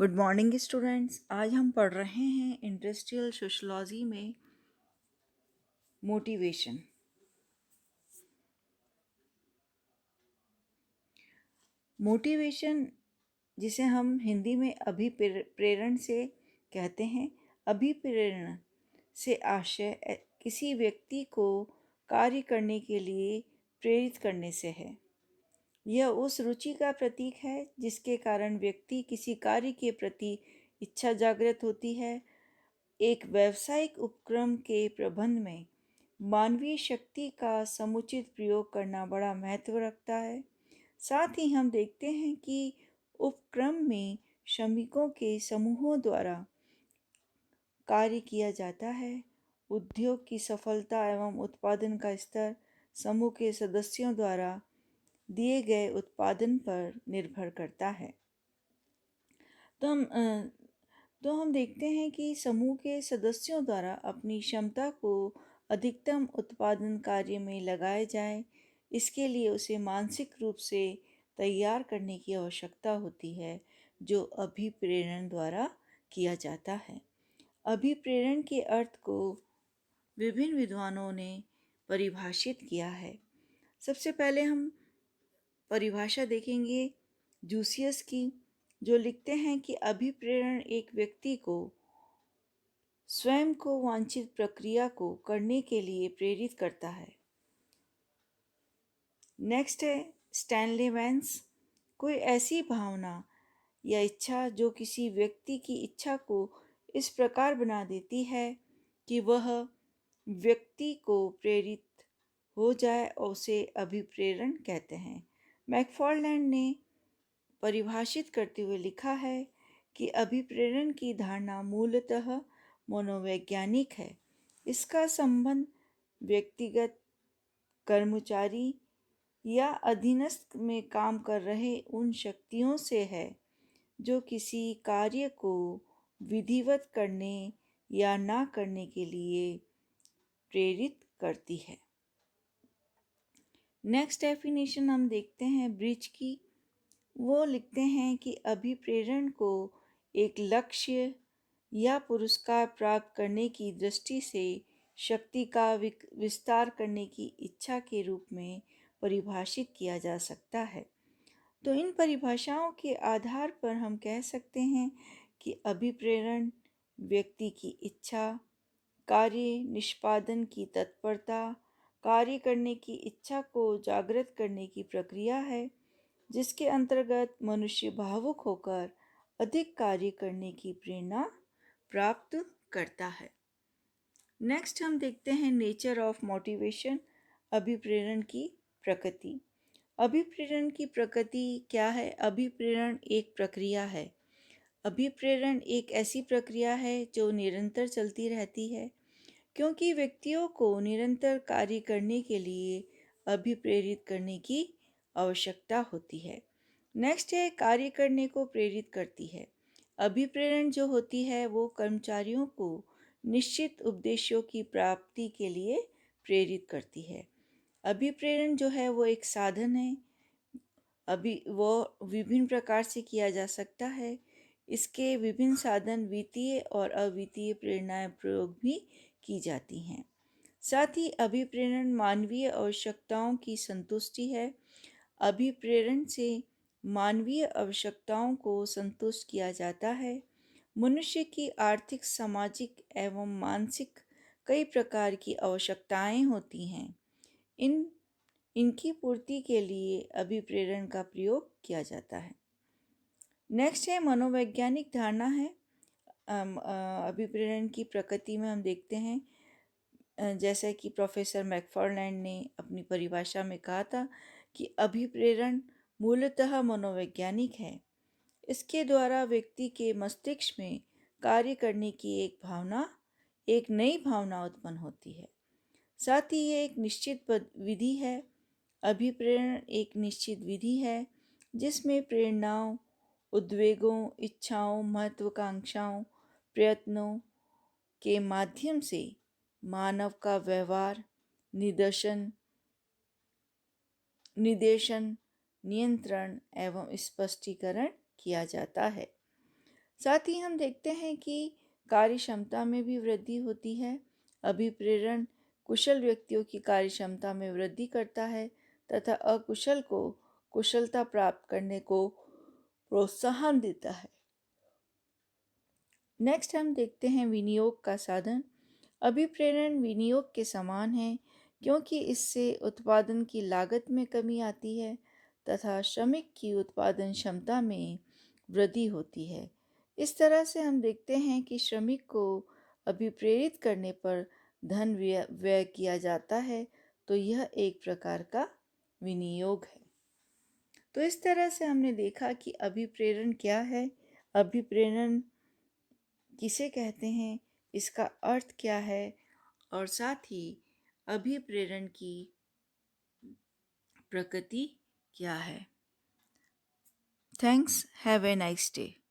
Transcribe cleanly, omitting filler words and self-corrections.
Good morning students. आज हम पढ़ रहे हैं इंडस्ट्रियल सोशलॉजी में मोटिवेशन। मोटिवेशन जिसे हम हिंदी में अभिप्रेरण से कहते हैं। अभिप्रेरण से आशय किसी व्यक्ति को कार्य करने के लिए प्रेरित करने से है। यह उस रुचि का प्रतीक है जिसके कारण व्यक्ति किसी कार्य के प्रति इच्छा जागृत होती है। एक व्यावसायिक उपक्रम के प्रबंध में मानवीय शक्ति का समुचित प्रयोग करना बड़ा महत्व रखता है। साथ ही हम देखते हैं कि उपक्रम में श्रमिकों के समूहों द्वारा कार्य किया जाता है। उद्योग की सफलता एवं उत्पादन का स्तर समूह के सदस्यों द्वारा दिए गए उत्पादन पर निर्भर करता है। तो हम देखते हैं कि समूह के सदस्यों द्वारा अपनी क्षमता को अधिकतम उत्पादन कार्य में लगाए जाए, इसके लिए उसे मानसिक रूप से तैयार करने की आवश्यकता होती है, जो अभिप्रेरण द्वारा किया जाता है। अभिप्रेरण के अर्थ को विभिन्न विद्वानों ने परिभाषित किया है। सबसे पहले हम परिभाषा देखेंगे जूसियस की, जो लिखते हैं कि अभिप्रेरण एक व्यक्ति को स्वयं को वांछित प्रक्रिया को करने के लिए प्रेरित करता है। नेक्स्ट है स्टैनले वैंस, कोई ऐसी भावना या इच्छा जो किसी व्यक्ति की इच्छा को इस प्रकार बना देती है कि वह व्यक्ति को प्रेरित हो जाए और उसे अभिप्रेरण कहते हैं। मैकफार्लैंड ने परिभाषित करते हुए लिखा है कि अभिप्रेरण की धारणा मूलतः मनोवैज्ञानिक है। इसका संबंध व्यक्तिगत, कर्मचारी या अधीनस्थ में काम कर रहे उन शक्तियों से है जो किसी कार्य को विधिवत करने या ना करने के लिए प्रेरित करती है। नेक्स्ट डेफिनेशन हम देखते हैं ब्रिज की। वो लिखते हैं कि अभिप्रेरण को एक लक्ष्य या पुरस्कार प्राप्त करने की दृष्टि से शक्ति का विस्तार करने की इच्छा के रूप में परिभाषित किया जा सकता है। तो इन परिभाषाओं के आधार पर हम कह सकते हैं कि अभिप्रेरण व्यक्ति की इच्छा, कार्य निष्पादन की तत्परता, कार्य करने की इच्छा को जागृत करने की प्रक्रिया है, जिसके अंतर्गत मनुष्य भावुक होकर अधिक कार्य करने की प्रेरणा प्राप्त करता है। नेक्स्ट हम देखते हैं नेचर ऑफ मोटिवेशन, अभिप्रेरण की प्रकृति। अभिप्रेरण की प्रकृति क्या है? अभिप्रेरण एक प्रक्रिया है। अभिप्रेरण एक ऐसी प्रक्रिया है जो निरंतर चलती रहती है, क्योंकि व्यक्तियों को निरंतर कार्य करने के लिए अभिप्रेरित करने की आवश्यकता होती है। नेक्स्ट है कार्य करने को प्रेरित करती है। अभिप्रेरण जो होती है वो कर्मचारियों को निश्चित उद्देश्यों की प्राप्ति के लिए प्रेरित करती है। अभिप्रेरण जो है वो एक साधन है। वो विभिन्न प्रकार से किया जा सकता है। इसके विभिन्न साधन वित्तीय और अवित्तीय प्रेरणाएं प्रयोग भी की जाती हैं। साथ ही अभिप्रेरण मानवीय आवश्यकताओं की संतुष्टि है। अभिप्रेरण से मानवीय आवश्यकताओं को संतुष्ट किया जाता है। मनुष्य की आर्थिक, सामाजिक एवं मानसिक कई प्रकार की आवश्यकताएं होती हैं। इनकी पूर्ति के लिए अभिप्रेरण का प्रयोग किया जाता है। नेक्स्ट है मनोवैज्ञानिक धारणा है। अभिप्रेरण की प्रकृति में हम देखते हैं जैसा कि प्रोफेसर मैकफार्लैंड ने अपनी परिभाषा में कहा था कि अभिप्रेरण मूलतः मनोवैज्ञानिक है। इसके द्वारा व्यक्ति के मस्तिष्क में कार्य करने की एक नई भावना उत्पन्न होती है। साथ ही ये एक निश्चित विधि है। अभिप्रेरण एक निश्चित विधि है जिसमें प्रेरणाओं, उद्वेगों, इच्छाओं, महत्वाकांक्षाओं, प्रयत्नों के माध्यम से मानव का व्यवहार, निदेशन, नियंत्रण एवं स्पष्टीकरण किया जाता है। साथ ही हम देखते हैं कि कार्य क्षमता में भी वृद्धि होती है। अभिप्रेरण कुशल व्यक्तियों की कार्य क्षमता में वृद्धि करता है तथा अकुशल को कुशलता प्राप्त करने को प्रोत्साहन देता है। नेक्स्ट हम देखते हैं विनियोग का साधन। अभिप्रेरण विनियोग के समान है क्योंकि इससे उत्पादन की लागत में कमी आती है तथा श्रमिक की उत्पादन क्षमता में वृद्धि होती है। इस तरह से हम देखते हैं कि श्रमिक को अभिप्रेरित करने पर धन व्यय व्यय किया जाता है, तो यह एक प्रकार का विनियोग है। तो इस तरह से हमने देखा कि अभिप्रेरण क्या है, अभिप्रेरण किसे कहते हैं, इसका अर्थ क्या है और साथ ही अभिप्रेरण की प्रकृति क्या है। Thanks, have a nice day.